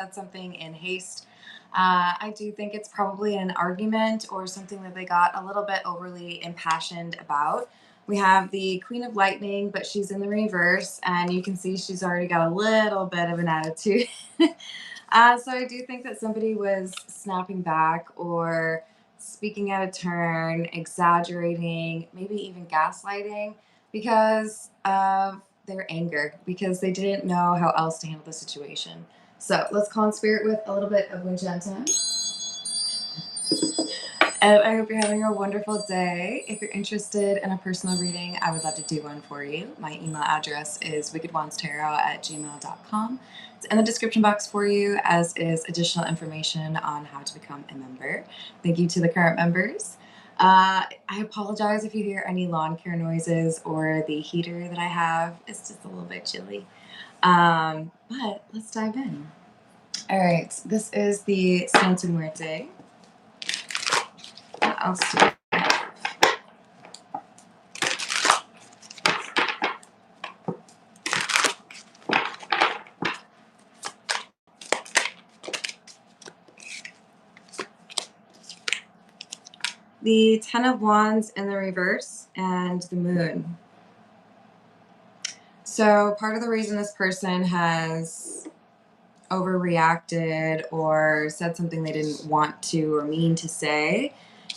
said something in haste. I do think it's probably an argument or something that they got a little bit overly impassioned about. We have the Queen of Lightning, but she's in the reverse, and you can see she's already got a little bit of an attitude. So I do think that somebody was snapping back or speaking out of turn, exaggerating, maybe even gaslighting because of their anger, because they didn't know how else to handle the situation. So let's call in spirit with a little bit of Winchanta. And I hope you're having a wonderful day. If you're interested in a personal reading, I would love to do one for you. My email address is wickedwandstarot@gmail.com. It's in the description box for you, as is additional information on how to become a member. Thank you to the current members. I apologize if you hear any lawn care noises or the heater that I have. It's just a little bit chilly. But let's dive in. All right, this is the Santa Muerte. I'll start. The Ten of Wands in the reverse and the Moon. So part of the reason this person has overreacted or said something they didn't want to or mean to say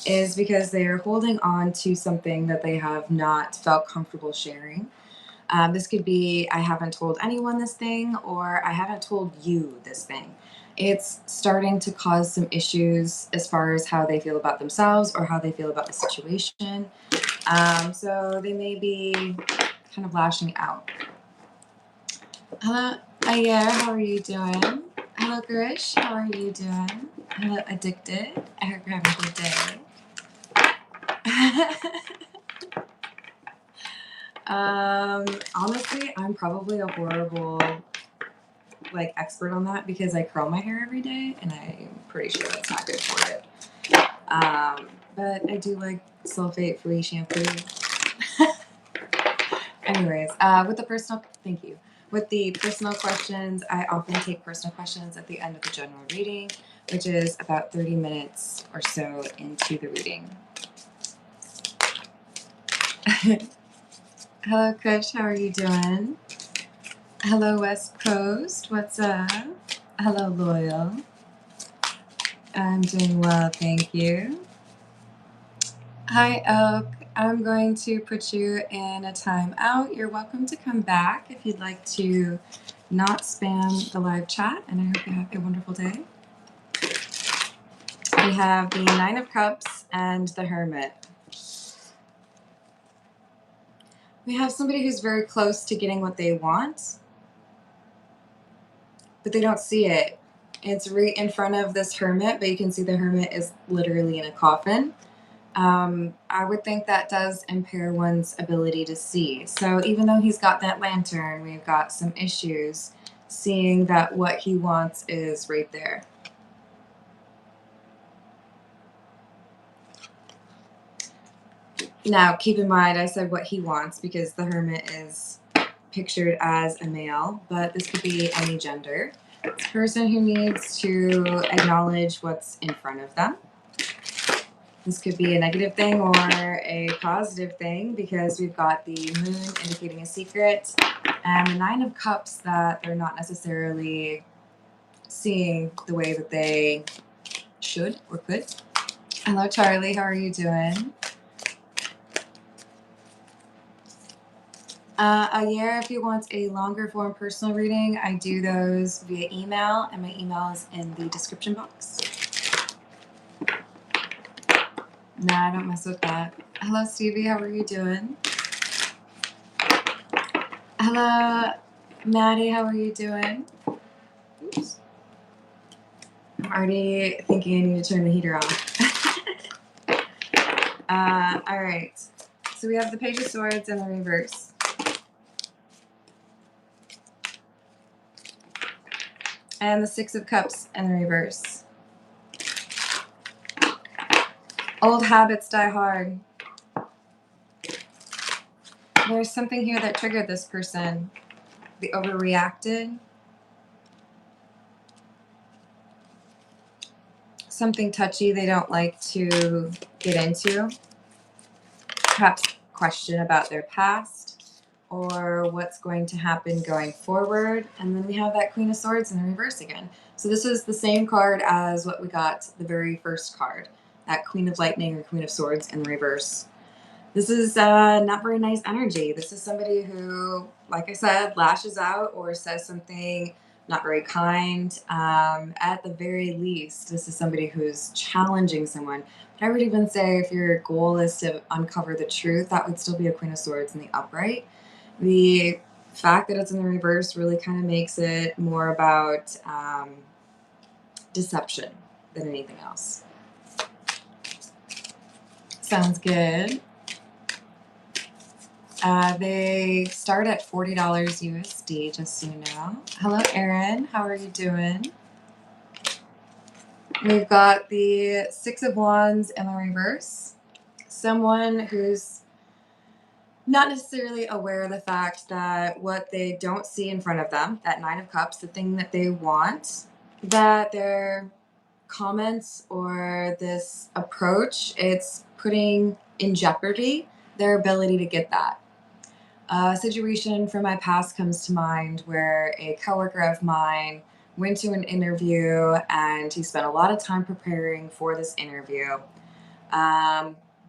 is because they are holding on to something that they have not felt comfortable sharing. This could be, I haven't told anyone this thing, or I haven't told you this thing. It's starting to cause some issues as far as how they feel about themselves or how they feel about the situation. So they may be kind of lashing out. Hello, Ayer, how are you doing? Hello, Grish, how are you doing? Hello, Addicted. I hope you're having a good day. Honestly, I'm probably a horrible expert on that because I curl my hair every day and I'm pretty sure that's not good for it. But I do like sulfate-free shampoo. Anyways, with the personal, thank you. With the personal questions, I often take personal questions at the end of the general reading, which is about 30 minutes or so into the reading. Hello, Kush. How are you doing? Hello, West Coast. What's up? Hello, Loyal. I'm doing well, thank you. Hi, Oak. I'm going to put you in a timeout. You're welcome to come back if you'd like to not spam the live chat, and I hope you have a wonderful day. We have the Nine of Cups and the Hermit. We have somebody who's very close to getting what they want, but they don't see it. It's right in front of this Hermit, but you can see the Hermit is literally in a coffin. I would think that does impair one's ability to see. So even though he's got that lantern, we've got some issues seeing that what he wants is right there. Now, keep in mind, I said what he wants because the Hermit is pictured as a male, but this could be any gender. It's a person who needs to acknowledge what's in front of them. This could be a negative thing or a positive thing because we've got the Moon indicating a secret and the Nine of Cups that they're not necessarily seeing the way that they should or could. Hello, Charlie. How are you doing? Ayer, if you want a longer form personal reading, I do those via email, and my email is in the description box. Nah, I don't mess with that. Hello, Stevie. How are you doing? Hello, Maddie. How are you doing? Oops. I'm already thinking I need to turn the heater on. All right. So we have the Page of Swords in the reverse. And the Six of Cups in the reverse. Old habits die hard. There's something here that triggered this person. They overreacted. something touchy they don't like to get into, perhaps question about their past or what's going to happen going forward. And then we have that Queen of Swords in the reverse again. So this is the same card as what we got the very first card, that Queen of Lightning or Queen of Swords in the reverse. This is not very nice energy. This is somebody who, like I said, lashes out or says something not very kind. At the very least, this is somebody who's challenging someone. But I would even say if your goal is to uncover the truth, that would still be a Queen of Swords in the upright. The fact that it's in the reverse really kind of makes it more about deception than anything else. Sounds good. They start at $40 USD, just so you know. Hello, Erin. How are you doing? We've got the Six of Wands in the reverse. Someone who's not necessarily aware of the fact that what they don't see in front of them, that Nine of Cups, the thing that they want, that their comments or this approach, it's putting in jeopardy their ability to get that. A situation from my past comes to mind where a coworker of mine went to an interview and he spent a lot of time preparing for this interview,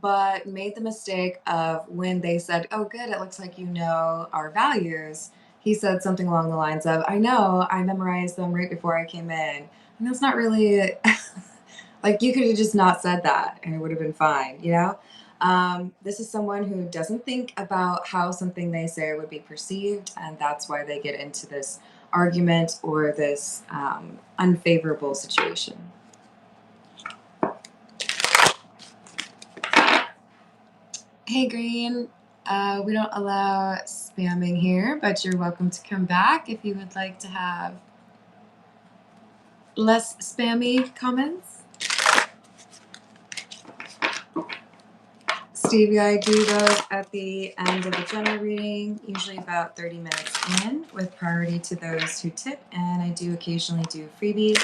but made the mistake of when they said, "Oh, good, it looks like you know our values." He said something along the lines of, "I know, I memorized them right before I came in." And that's not really like you could have just not said that and it would have been fine, you know? This is someone who doesn't think about how something they say would be perceived, and that's why they get into this argument or this unfavorable situation. Hey, Green. We don't allow spamming here, but you're welcome to come back if you would like to have less spammy comments. Stevie, I do those at the end of the general reading, usually about 30 minutes in, with priority to those who tip, and I do occasionally do freebies,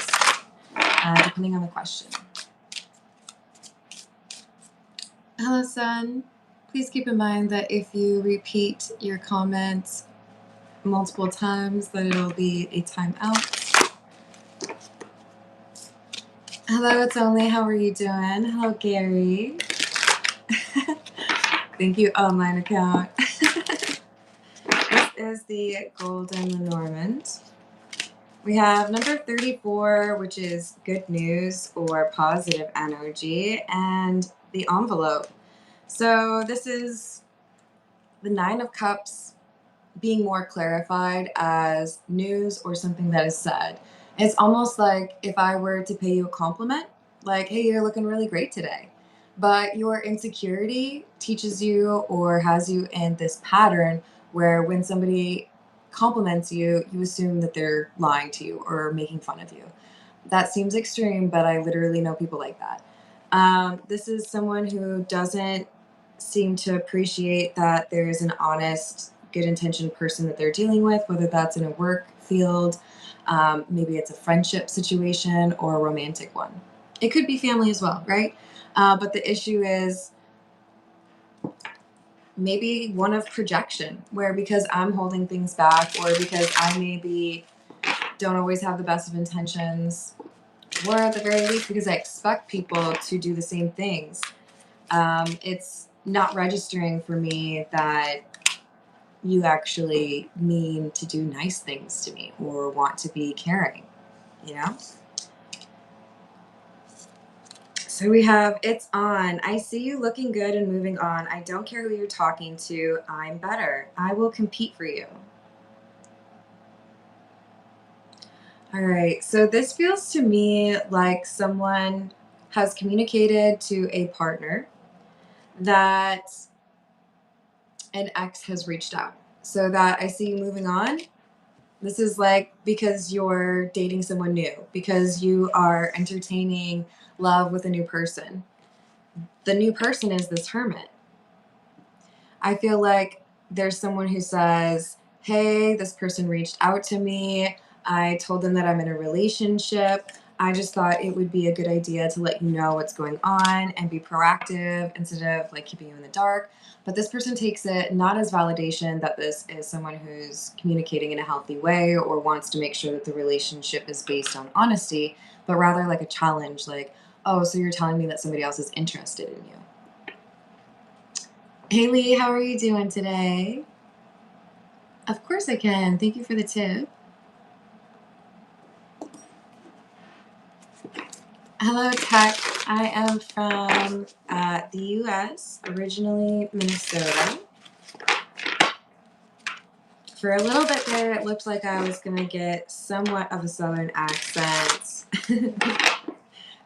depending on the question. Hello, Sun. Please keep in mind that if you repeat your comments multiple times, that it'll be a timeout. Hello, it's Only. How are you doing? Hello, Gary. Thank you, online account. This is the Golden Lenormand. We have number 34, which is good news or positive energy, and the envelope. So this is the Nine of Cups being more clarified as news or something that is said. It's almost like if I were to pay you a compliment, like, "Hey, you're looking really great today." But your insecurity teaches you or has you in this pattern where when somebody compliments you, you assume that they're lying to you or making fun of you. That seems extreme, but I literally know people like that. This is someone who doesn't seem to appreciate that there is an honest, good intentioned person that they're dealing with, whether that's in a work field, maybe it's a friendship situation or a romantic one. It could be family as well, right? But the issue is maybe one of projection, where because I'm holding things back or because I maybe don't always have the best of intentions, or at the very least because I expect people to do the same things, it's not registering for me that you actually mean to do nice things to me or want to be caring, you know? So we have It's On. I see you looking good and moving on. I don't care who you're talking to. I'm better. I will compete for you. All right. So this feels to me like someone has communicated to a partner that an ex has reached out. So that I see you moving on. This is like because you're dating someone new, because you are entertaining love with a new person. The new person is this Hermit. I feel like there's someone who says, "Hey, this person reached out to me. I told them that I'm in a relationship. I just thought it would be a good idea to let you know what's going on and be proactive instead of like keeping you in the dark. But this person takes it not as validation that this is someone who's communicating in a healthy way or wants to make sure that the relationship is based on honesty, but rather like a challenge, like, oh, so you're telling me that somebody else is interested in you. Haley, how are you doing today? Of course I can. Thank you for the tip. Hello, Tech. I am from the US, originally Minnesota. For a little bit there, it looked like I was going to get somewhat of a Southern accent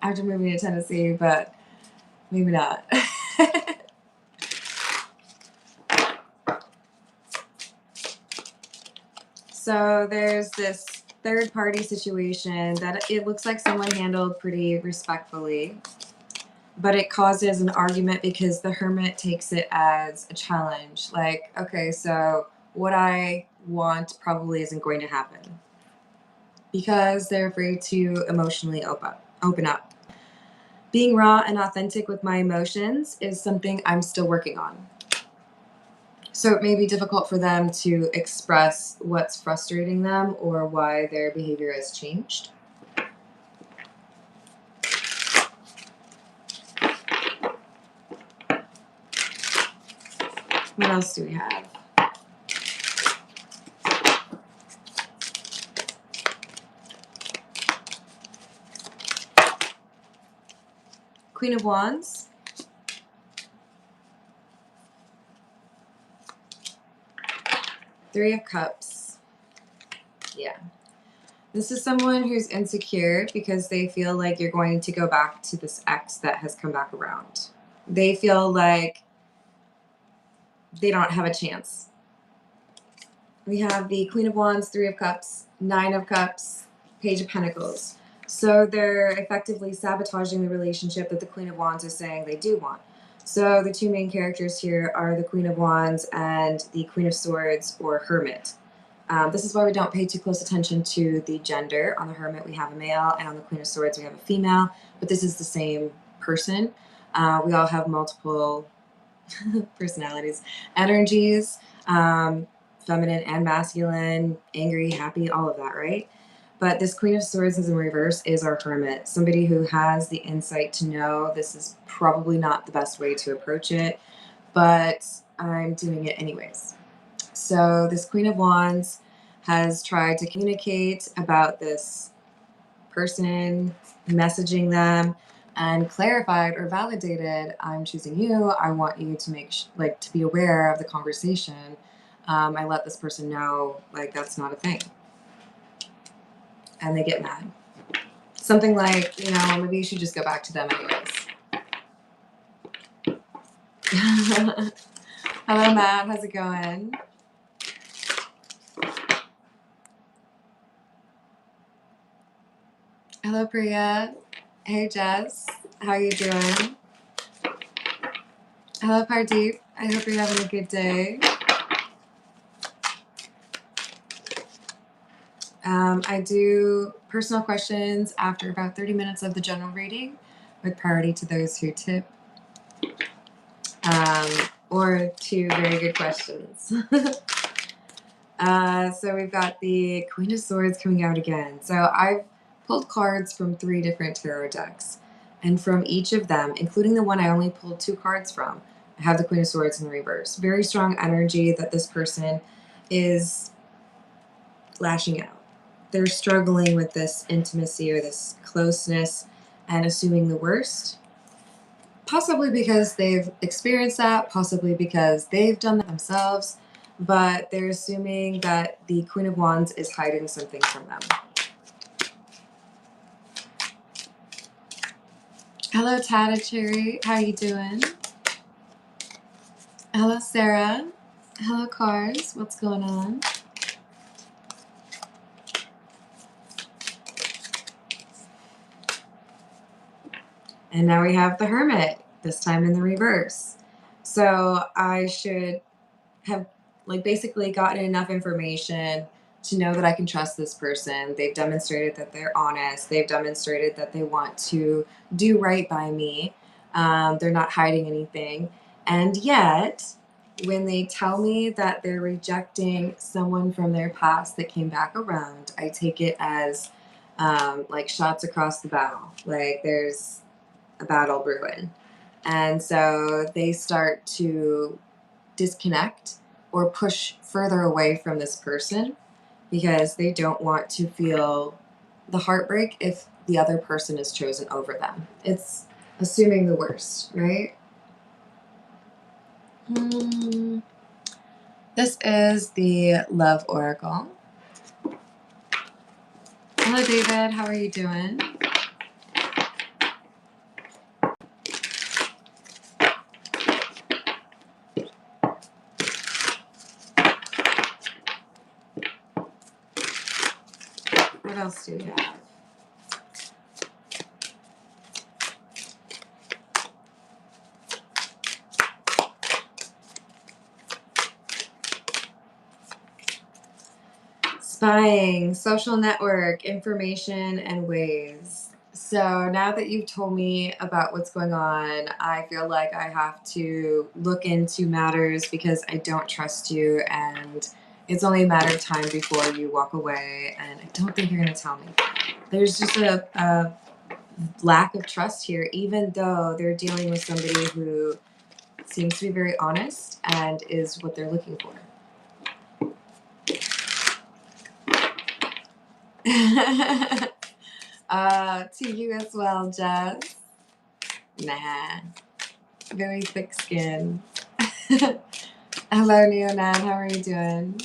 after moving to Tennessee, but maybe not. So there's this third party situation that it looks like someone handled pretty respectfully, but it causes an argument because the hermit takes it as a challenge. Like, okay, so what I want probably isn't going to happen because they're afraid to emotionally open up. Being raw and authentic with my emotions is something I'm still working on. So it may be difficult for them to express what's frustrating them or why their behavior has changed. What else do we have? Queen of Wands. Three of Cups. Yeah. This is someone who's insecure because they feel like you're going to go back to this ex that has come back around. They feel like they don't have a chance. We have the Queen of Wands, Three of Cups, Nine of Cups, Page of Pentacles. So they're effectively sabotaging the relationship that the Queen of Wands is saying they do want. So the two main characters here are the Queen of Wands and the Queen of Swords or Hermit. This is why we don't pay too close attention to the gender. On the Hermit, we have a male, and on the Queen of Swords, we have a female. But this is the same person. We all have multiple personalities, energies, feminine and masculine, angry, happy, all of that, right? But this Queen of Swords is in reverse is our Hermit, somebody who has the insight to know this is probably not the best way to approach it, but I'm doing it anyways. So this Queen of Wands has tried to communicate about this person, messaging them, and clarified or validated, I'm choosing you. I want you to to be aware of the conversation. I let this person know, like, that's not a thing. And they get mad. Something like, maybe you should just go back to them anyways. Hello, Matt. How's it going? Hello, Priya. Hey, Jess. How you doing? Hello, Pardeep. I hope you're having a good day. I do personal questions after about 30 minutes of the general reading with priority to those who tip. Or two very good questions. So we've got the Queen of Swords coming out again. So I've pulled cards from 3 different tarot decks. And from each of them, including the one I only pulled 2 cards from, I have the Queen of Swords in the reverse. Very strong energy that this person is lashing out. They're struggling with this intimacy or this closeness and assuming the worst. Possibly because they've experienced that, possibly because they've done that themselves, but they're assuming that the Queen of Wands is hiding something from them. Hello, Tata Cherry. How you doing? Hello, Sarah. Hello, Cars. What's going on? And now we have the Hermit, this time in the reverse. So I should have basically gotten enough information to know that I can trust this person. They've demonstrated that they're honest. They've demonstrated that they want to do right by me. They're not hiding anything. And yet, when they tell me that they're rejecting someone from their past that came back around, I take it as like shots across the bow. Like there's a battle brewing. And so they start to disconnect or push further away from this person because they don't want to feel the heartbreak if the other person is chosen over them. It's assuming the worst, right? This is the Love Oracle. Hello, David. How are you doing? What else do we have? Spying, social network, information, and ways. So now that you've told me about what's going on, I feel like I have to look into matters because I don't trust you, and it's only a matter of time before you walk away, and I don't think you're going to tell me. There's just a lack of trust here, even though they're dealing with somebody who seems to be very honest and is what they're looking for. To you as well, Jess. Nah, very thick skin. Hello, Neonad. How are you doing?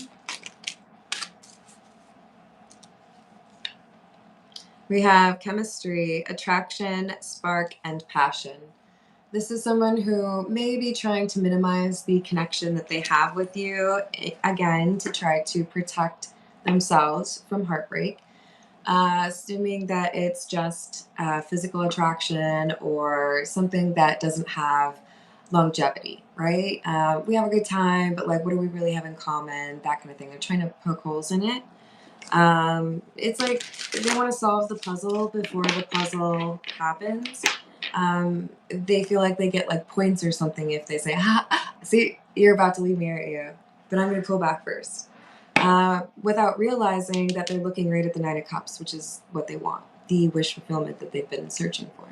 We have chemistry, attraction, spark, and passion. This is someone who may be trying to minimize the connection that they have with you, again, to try to protect themselves from heartbreak. Assuming that it's just physical attraction or something that doesn't have longevity, right? We have a good time, but like, what do we really have in common? That kind of thing. They're trying to poke holes in it. It's like they want to solve the puzzle before the puzzle happens. They feel like they get like points or something if they say, see, you're about to leave me, aren't you? But I'm going to pull back first. Without realizing that they're looking right at the Nine of Cups, which is what they want, the wish fulfillment that they've been searching for.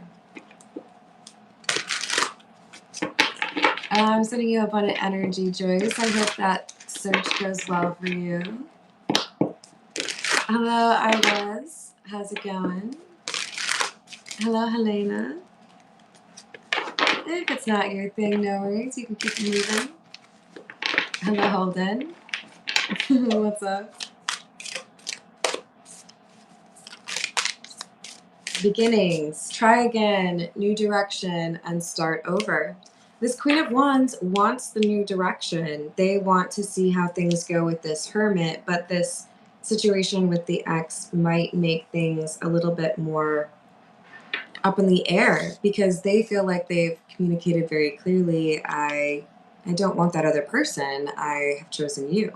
I'm sending you abundant energy, Joyce. I hope that search goes well for you. Hello, Iris. How's it going? Hello, Helena. If it's not your thing, no worries. You can keep moving. Hello, Holden. What's up? Beginnings, try again, new direction, and start over. This Queen of Wands wants the new direction. They want to see how things go with this Hermit, but this situation with the ex might make things a little bit more up in the air because they feel like they've communicated very clearly, I don't want that other person. I have chosen you.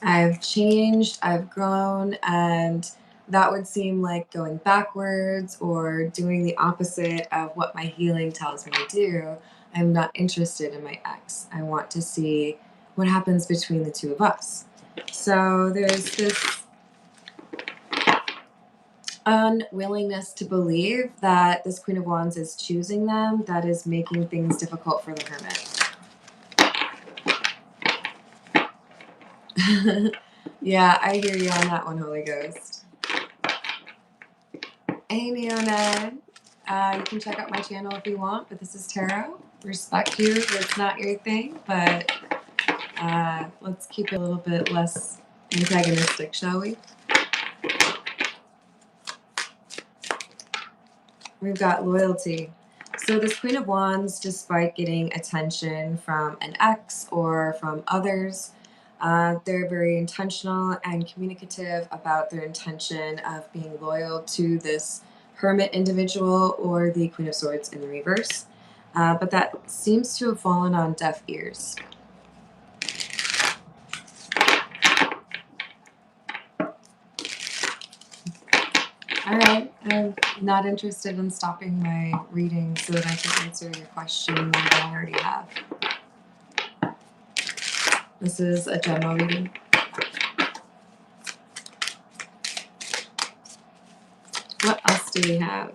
I've changed, I've grown, and that would seem like going backwards or doing the opposite of what my healing tells me to do. I'm not interested in my ex. I want to see what happens between the two of us. So there's this unwillingness to believe that this Queen of Wands is choosing them that is making things difficult for the Hermit. Yeah, I hear you on that one, Holy Ghost. Hey, Neoned. You can check out my channel if you want, but this is tarot. Respect you if it's not your thing, but let's keep it a little bit less antagonistic, shall we? We've got loyalty. So this Queen of Wands, despite getting attention from an ex or from others, they're very intentional and communicative about their intention of being loyal to this Hermit individual or the Queen of Swords in the reverse. but that seems to have fallen on deaf ears. All right, I'm not interested in stopping my reading so that I can answer your question more than I already have. This is a general reading. What else do we have?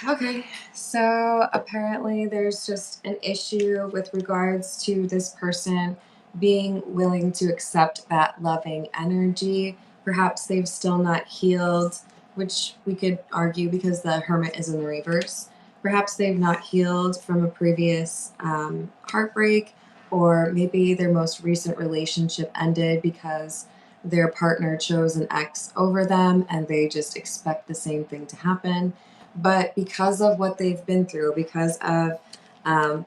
Okay, so apparently there's just an issue with regards to this person being willing to accept that loving energy. Perhaps they've still not healed, which we could argue because the Hermit is in the reverse. Perhaps they've not healed from a previous heartbreak, or maybe their most recent relationship ended because their partner chose an ex over them and they just expect the same thing to happen. But because of what they've been through, because of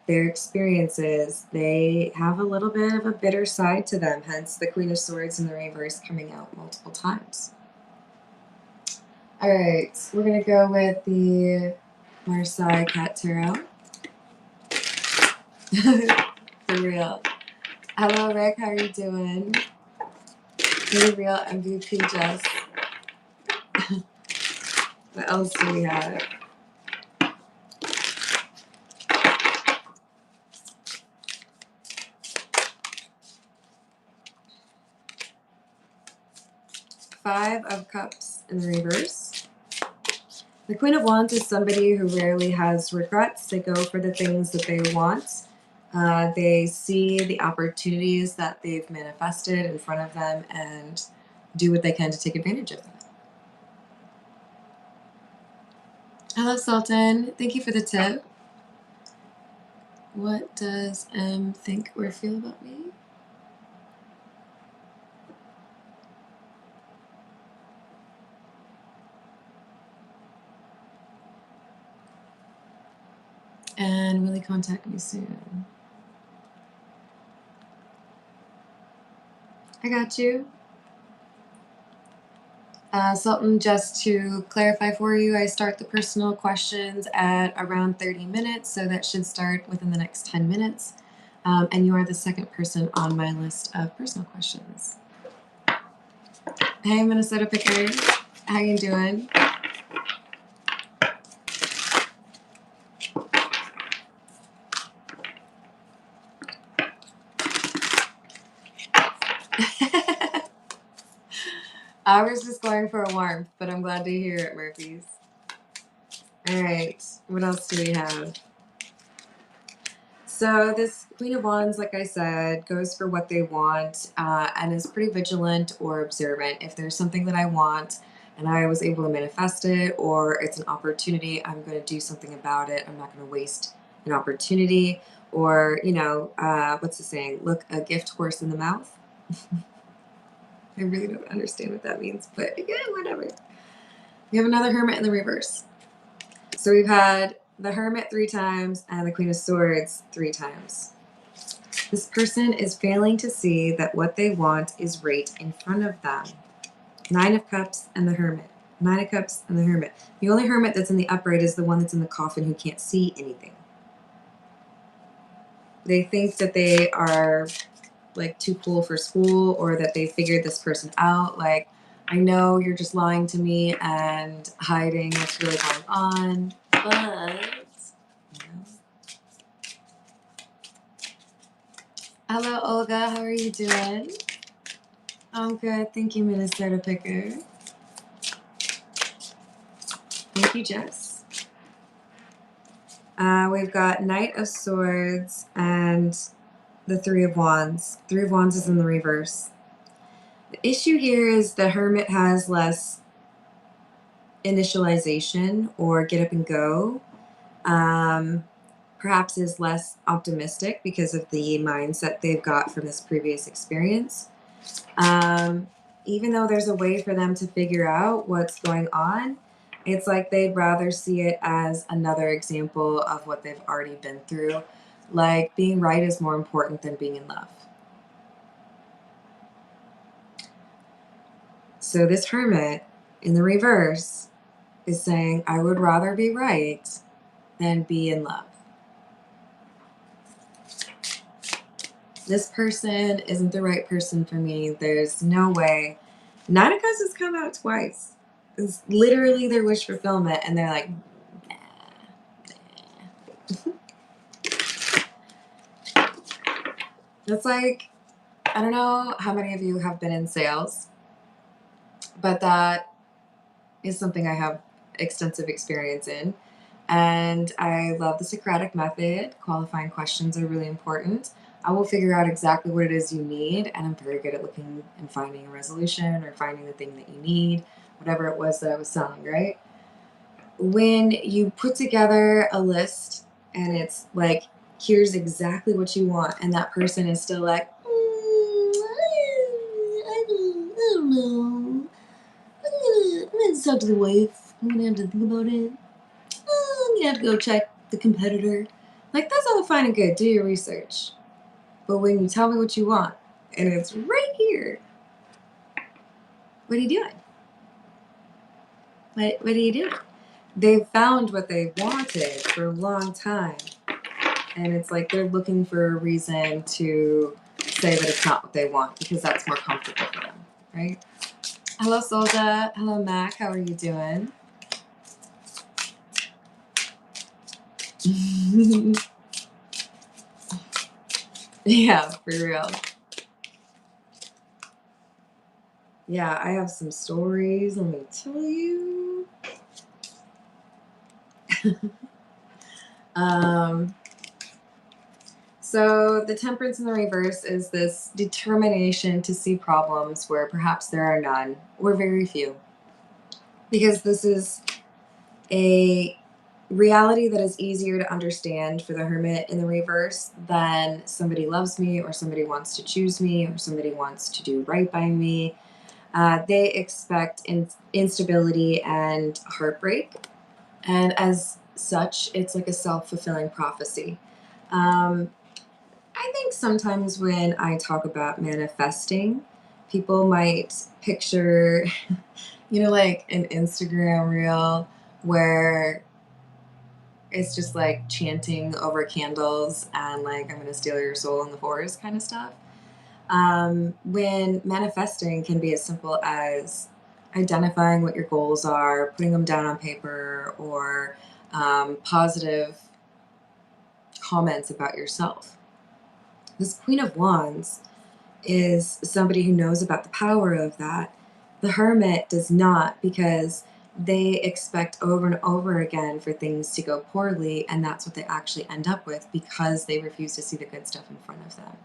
their experiences, they have a little bit of a bitter side to them, hence the Queen of Swords in the reverse coming out multiple times. All right, we're going to go with the Marseille Cat Tarot. For real. Hello, Rick. How are you doing? Be real MVP, Jess. What else do we have? Five of Cups in the reverse. The Queen of Wands is somebody who rarely has regrets. They go for the things that they want. They see the opportunities that they've manifested in front of them and do what they can to take advantage of them. Hello, Sultan. Thank you for the tip. What does M think or feel about me? And will he contact me soon? I got you. Sultan, just to clarify for you, I start the personal questions at around 30 minutes, so that should start within the next 10 minutes. And you are the second person on my list of personal questions. Hey, Minnesota Picker. How you doing? I was just going for a warmth, but I'm glad to hear it, Murphy's. All right, what else do we have? So this Queen of Wands, like I said, goes for what they want and is pretty vigilant or observant. If there's something that I want and I was able to manifest it, or it's an opportunity, I'm going to do something about it. I'm not going to waste an opportunity. Or, you know, what's the saying? Look a gift horse in the mouth. I really don't understand what that means, but yeah, whatever. We have another Hermit in the reverse. So we've had the Hermit 3 times and the Queen of Swords 3 times. This person is failing to see that what they want is right in front of them. 9 of Cups and the Hermit. 9 of Cups and the Hermit. The only Hermit that's in the upright is the one that's in the coffin who can't see anything. They think that they are like too cool for school, or that they figured this person out. Like, I know you're just lying to me and hiding what's really going on, but you know. Hello, Olga. How are you doing? I'm good. Thank you, Minnesota Picker. Thank you, Jess. We've got Knight of Swords and the 3 of Wands. 3 of Wands is in the reverse. The issue here is the Hermit has less initialization or get up and go. Perhaps is less optimistic because of the mindset they've got from this previous experience. Even though there's a way for them to figure out what's going on, it's like they'd rather see it as another example of what they've already been through. Like, being right is more important than being in love. So this Hermit in the reverse is saying, I would rather be right than be in love. This person isn't the right person for me. There's no way. Nine of Cups has come out twice. It's literally their wish fulfillment, and they're like, nah. It's like, I don't know how many of you have been in sales, but that is something I have extensive experience in. And I love the Socratic method. Qualifying questions are really important. I will figure out exactly what it is you need, and I'm very good at looking and finding a resolution or finding the thing that you need, whatever it was that I was selling, right? When you put together a list and it's like, here's exactly what you want, and that person is still like, I don't know. I'm gonna talk to the wife. I'm gonna have to think about it. I'm gonna have to go check the competitor. Like, that's all fine and good. Do your research. But when you tell me what you want, and it's right here, what are you doing? What are you doing? They've found what they wanted for a long time. And it's like they're looking for a reason to say that it's not what they want because that's more comfortable for them, right? Hello, Solda. Hello, Mac. How are you doing? Yeah, for real. Yeah, I have some stories. Let me tell you. So the Temperance in the reverse is this determination to see problems where perhaps there are none or very few. Because this is a reality that is easier to understand for the Hermit in the reverse than somebody loves me or somebody wants to choose me or somebody wants to do right by me. They expect instability and heartbreak. And as such, it's like a self-fulfilling prophecy. I think sometimes when I talk about manifesting, people might picture, like an Instagram reel where it's just like chanting over candles and like, I'm going to steal your soul in the forest kind of stuff. When manifesting can be as simple as identifying what your goals are, putting them down on paper, or positive comments about yourself. This Queen of Wands is somebody who knows about the power of that. The Hermit does not, because they expect over and over again for things to go poorly, and that's what they actually end up with because they refuse to see the good stuff in front of them.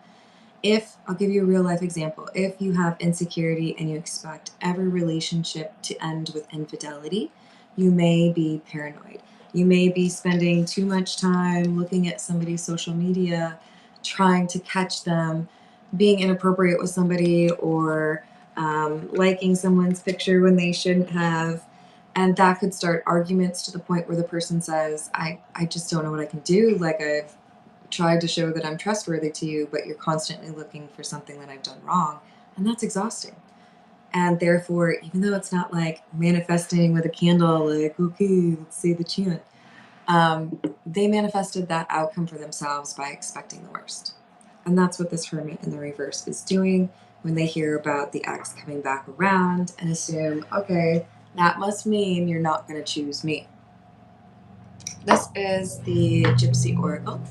I'll give you a real life example. If you have insecurity and you expect every relationship to end with infidelity, you may be paranoid. You may be spending too much time looking at somebody's social media, trying to catch them being inappropriate with somebody, or liking someone's picture when they shouldn't have. And that could start arguments to the point where the person says, I just don't know what I can do. Like, I've tried to show that I'm trustworthy to you, but you're constantly looking for something that I've done wrong. And that's exhausting. And therefore, even though it's not like manifesting with a candle, like, okay, let's say the chant, they manifested that outcome for themselves by expecting the worst. And that's what this Hermit in the reverse is doing when they hear about the ex coming back around and assume, okay, that must mean you're not going to choose me. This is the Gypsy Oracle.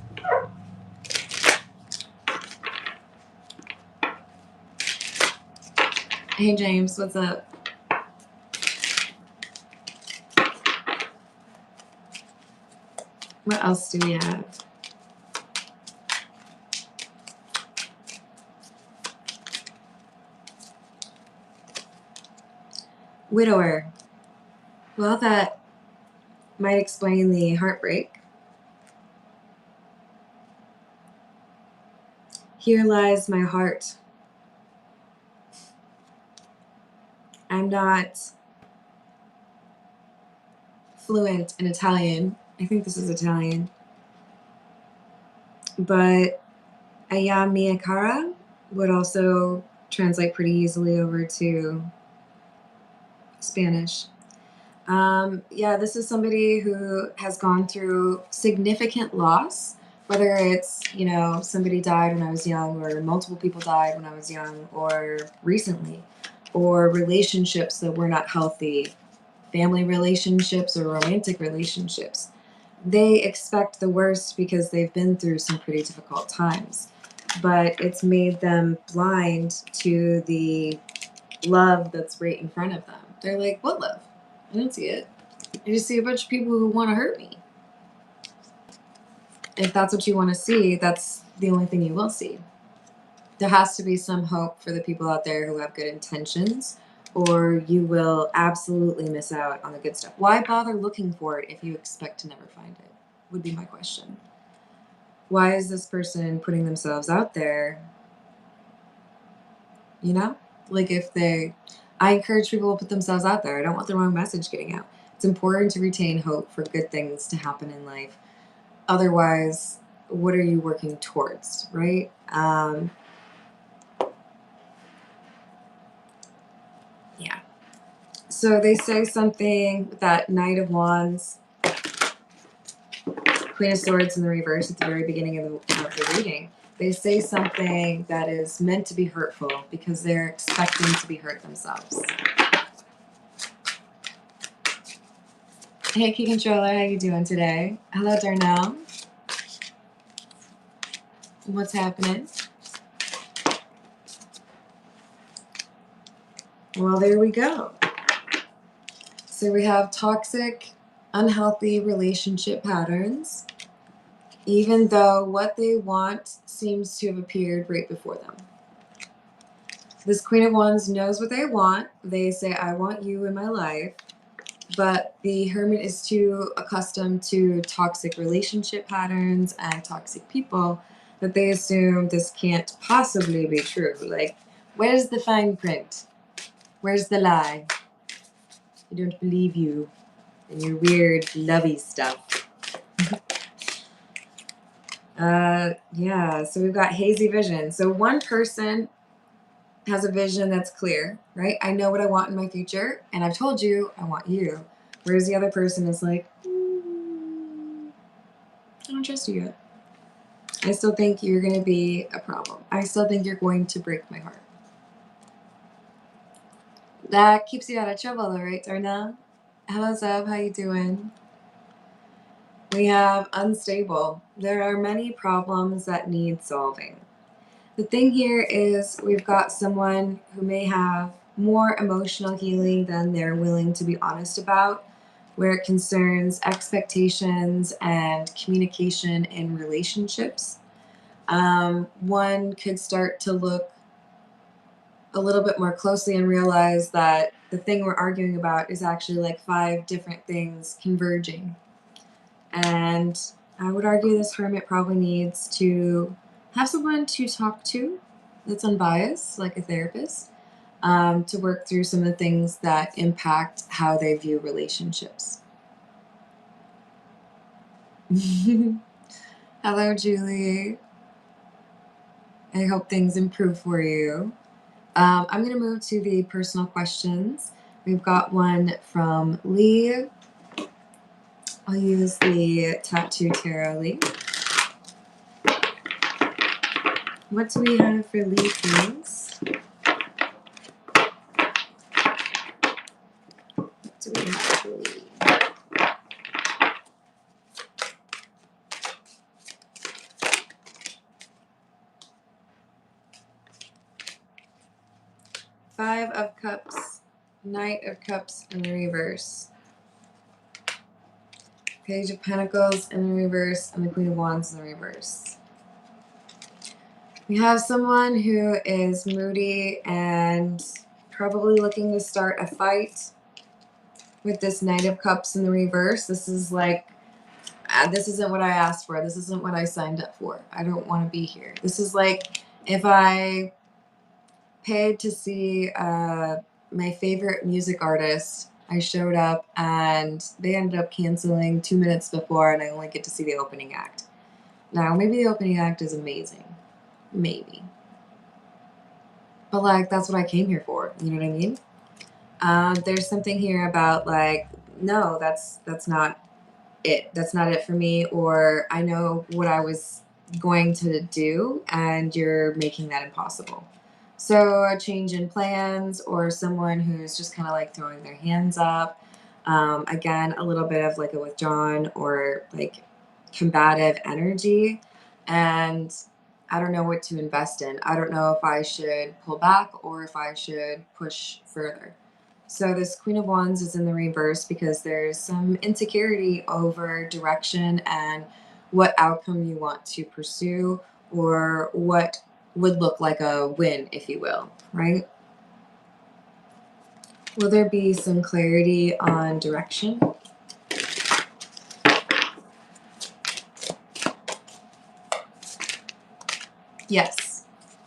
Hey, James, what's up? What else do we have? Widower. Well, that might explain the heartbreak. Here lies my heart. I'm not fluent in Italian. I think this is Italian. But Aya mia cara would also translate pretty easily over to Spanish. Yeah, this is somebody who has gone through significant loss, whether it's, you know, somebody died when I was young, or multiple people died when I was young, or recently, or relationships that were not healthy, family relationships or romantic relationships. They expect the worst because they've been through some pretty difficult times, but it's made them blind to the love that's right in front of them. They're like, what love? I don't see it. I just see a bunch of people who want to hurt me. If that's what you want to see, that's the only thing you will see. There has to be some hope for the people out there who have good intentions, or you will absolutely miss out on the good stuff. Why bother looking for it if you expect to never find it? Would be my question. Why is this person putting themselves out there? You know? Like, I encourage people to put themselves out there. I don't want the wrong message getting out. It's important to retain hope for good things to happen in life. Otherwise, what are you working towards, right? Yeah. So they say something with that Knight of Wands, Queen of Swords in the reverse at the very beginning of the reading. They say something that is meant to be hurtful because they're expecting to be hurt themselves. Hey, Key Controller, how you doing today? Hello, Darnell. What's happening? Well, there we go. So we have toxic, unhealthy relationship patterns, even though what they want seems to have appeared right before them. This Queen of Wands knows what they want. They say, I want you in my life. But the Hermit is too accustomed to toxic relationship patterns and toxic people that they assume this can't possibly be true. Like, where's the fine print? Where's the lie? I don't believe you and your weird lovey stuff. Yeah, so we've got hazy vision. So one person has a vision that's clear, right? I know what I want in my future, and I've told you I want you. Whereas the other person is like, I don't trust you yet. I still think you're going to be a problem. I still think you're going to break my heart. That keeps you out of trouble, though, right, Darna? Hello, Zeb. How you doing? We have unstable. There are many problems that need solving. The thing here is we've got someone who may have more emotional healing than they're willing to be honest about, where it concerns expectations and communication in relationships. One could start to look a little bit more closely and realize that the thing we're arguing about is actually like 5 different things converging. And I would argue this hermit probably needs to have someone to talk to that's unbiased, like a therapist, to work through some of the things that impact how they view relationships. Hello, Julie. I hope things improve for you. I'm going to move to the personal questions. We've got one from Lee. I'll use the Tattoo Tarot Lee. What do we have for Lee, please? What do we have for Lee? Five of Cups, Knight of Cups in the reverse, Page of Pentacles in the reverse, and the Queen of Wands in the reverse. We have someone who is moody and probably looking to start a fight with this Knight of Cups in the reverse. This is like, this isn't what I asked for. This isn't what I signed up for. I don't want to be here. This is like if I paid to see my favorite music artist. I showed up and they ended up canceling 2 minutes before, and I only get to see the opening act. Now, maybe the opening act is amazing. Maybe. But, like, that's what I came here for. You know what I mean? There's something here about, like, no, that's not it. That's not it for me. Or I know what I was going to do and you're making that impossible. So a change in plans or someone who's just kind of like throwing their hands up. Again, a little bit of like a withdrawn or like combative energy. And I don't know what to invest in. I don't know if I should pull back or if I should push further. So this Queen of Wands is in the reverse because there's some insecurity over direction and what outcome you want to pursue or what would look like a win, if you will, right? Will there be some clarity on direction? Yes.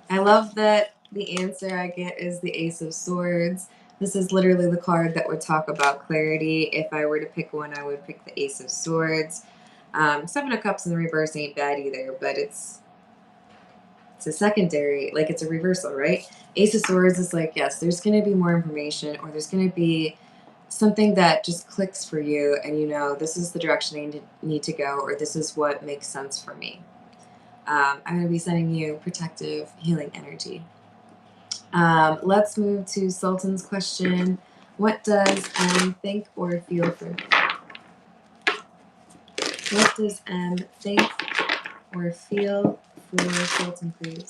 I love that the answer I get is the Ace of Swords. This is literally the card that would talk about clarity. If I were to pick one, I would pick the Ace of Swords. Seven of Cups in the reverse ain't bad either, but it's a secondary, like it's a reversal, right? Ace of Swords is like, yes, there's going to be more information, or there's going to be something that just clicks for you, and you know, this is the direction I need to go, or this is what makes sense for me. I'm going to be sending you protective, healing energy. Let's move to Sultan's question. What does M think or feel for me? What does M think or feel for Sultan, please?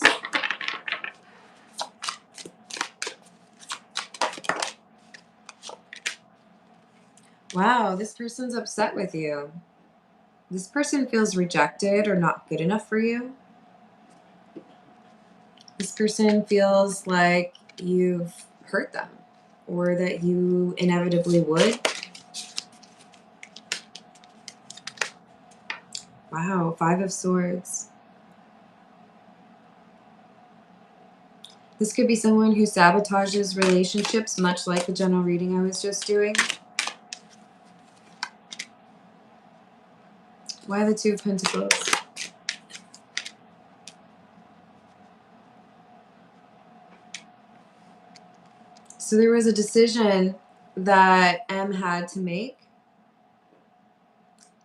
Wow, this person's upset with you. This person feels rejected or not good enough for you. This person feels like you've hurt them or that you inevitably would. Wow, Five of Swords. This could be someone who sabotages relationships, much like the general reading I was just doing. Why the Two of Pentacles? So there was a decision that M had to make.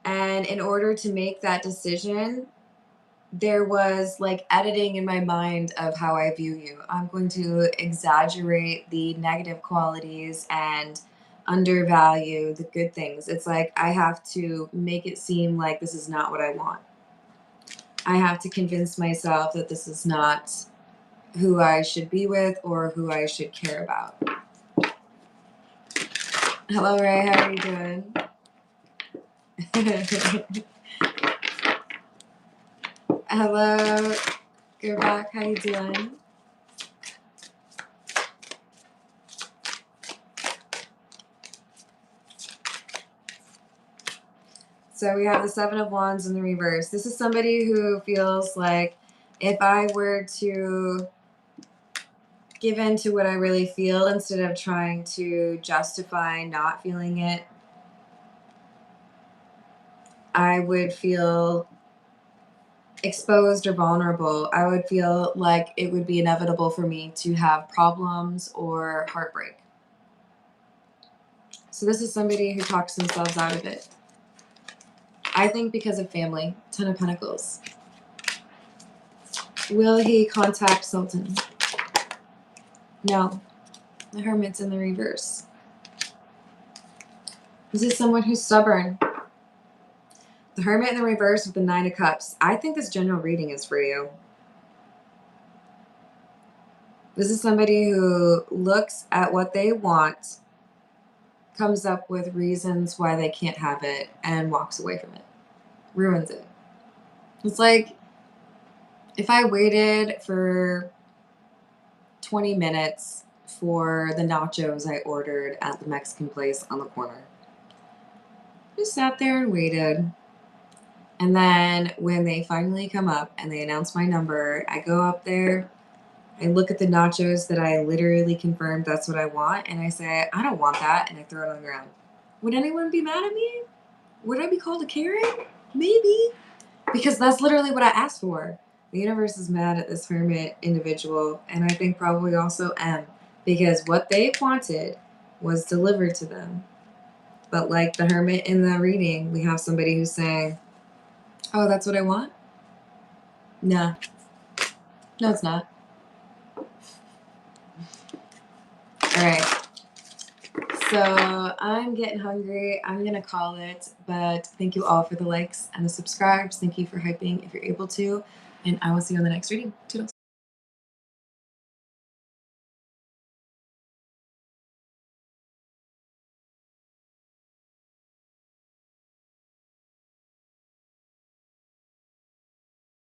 And in order to make that decision, there was like editing in my mind of how I view you. I'm going to exaggerate the negative qualities and undervalue the good things. It's like I have to make it seem like this is not what I want. I have to convince myself that this is not who I should be with or who I should care about. Hello, Ray. How are you doing? Hello, Gerbach. How you doing? So we have the Seven of Wands in the reverse. This is somebody who feels like if I were to give in to what I really feel instead of trying to justify not feeling it, I would feel exposed or vulnerable. I would feel like it would be inevitable for me to have problems or heartbreak. So this is somebody who talks themselves out of it. I think because of family. Ten of Pentacles. Will he contact Sultan? No. The Hermit's in the reverse. This is someone who's stubborn. The Hermit in the reverse with the Nine of Cups. I think this general reading is for you. This is somebody who looks at what they want, comes up with reasons why they can't have it, and walks away from it. Ruins it. It's like if I waited for 20 minutes for the nachos I ordered at the Mexican place on the corner. Just sat there and waited. And then when they finally come up and they announce my number, I go up there, I look at the nachos that I literally confirmed that's what I want, and I say, I don't want that, and I throw it on the ground. Would anyone be mad at me? Would I be called a Karen? Maybe. Because that's literally what I asked for. The universe is mad at this Hermit individual, and I think probably also M, because what they wanted was delivered to them. But like the Hermit in the reading, we have somebody who's saying, oh, that's what I want? No. No, it's not. All right. So I'm getting hungry. I'm going to call it. But thank you all for the likes and the subscribes. Thank you for hyping if you're able to. And I will see you on the next reading. Toodles.